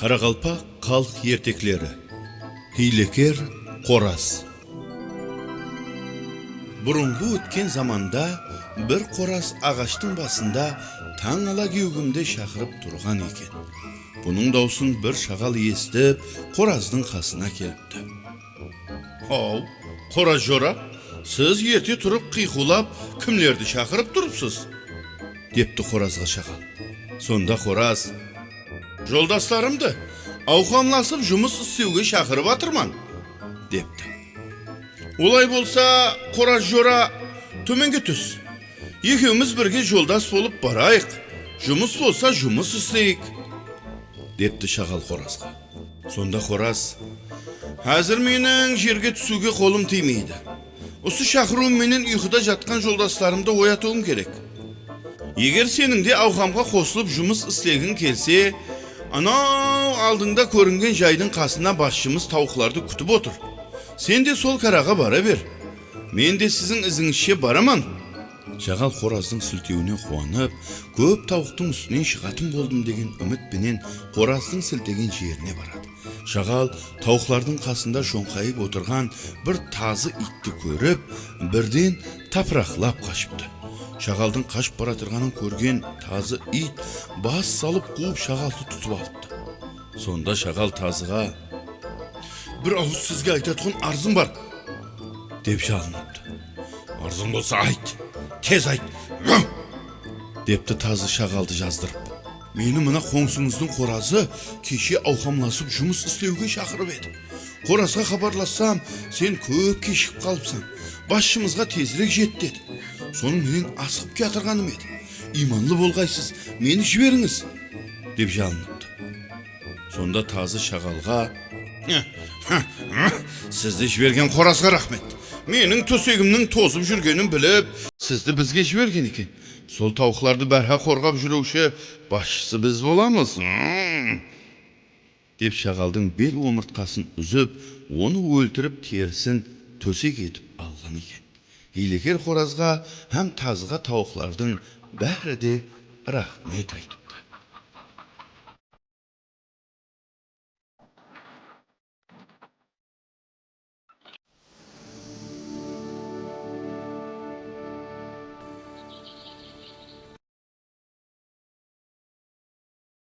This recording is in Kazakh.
Қарақалпақ халық ертеклері. Хилекер қораз. Бұрынғы өткен заманда бір қораз ағаштың басында таң ала кеугімде шақырып тұрған екен. Бұның даусын бір шағал естіп, қораздың қасына келіпті. Ау, қораз жора, сіз ерте тұрып қиқулап, кімлерді шақырып тұрыпсыз? Депті қоразға шағал. Сонда қораз: жолдастарымды ауқамласып жұмыс істеуге шақырып атырман, депті. Олай болса, қораз жора, төменге түс. Екеуміз бірге жолдас болып барайық. Жұмыс болса жұмыс істейік, депті шағал қоразға. Сонда қораз: әзір менің жерге түсуге қолым тимейді. Осы шақыруым менен ұйқыда жатқан жолдастарымды оятуым керек. Егер сенің де ауқамға қосылып жұмыс істегің келсе, анау алдыңда көрінген жайдың қасына басшымыз тауықларды күтіп отыр. Сен де сол қараға бара бер. Мен де сіздің ізіңізше бараман. Шағал қораздың сілтеуіне қуанып, көп тауықтың үстінен шығатын болдым деген үмітпенен қораздың сілтеген жеріне барады. Шағал тауықлардың қасында шоңқайып отырған бір тазы итті көріп, бірден тапырақлап қашыпты. Шағалдың қашып бара тұрғанын көрген тазы ит бас салып қуып шағалды тұтып алыпты. Сонда шағал тазыға: бір ауыз сізге айтатұғын арзым бар, деп жалыныпты. Арзым болса айт, тез айт, депті тазы шағалды жаздырып. Мені мына қоңсыңыздың қоразы кеше ауқамласып жұмыс істеуге шақырып еді. Қоразға хабарлассам, сен көп кешіп қалыпсың, басшымызға тезірек жет деді. Соның менен асығып кетірғаным еді. Иманлы болғайсыз, мені жіберіңіз, деп жалыныпты. Сонда тазы шағалға: сізді жіберген қоразға рахмет. Менің төсегімнің тозып жүргенін біліп, сізді бізге жіберген екен. Сол тауықларды бәрha қорғап жүруші басшысы біз боламыз, деп шағалдың бел омыртқасын үзіп, оны өлтіріп терісін төсек етіп алған екен. Хилекер қоразға һәм тазыға тауықлардың бәрі де рахмет айтты.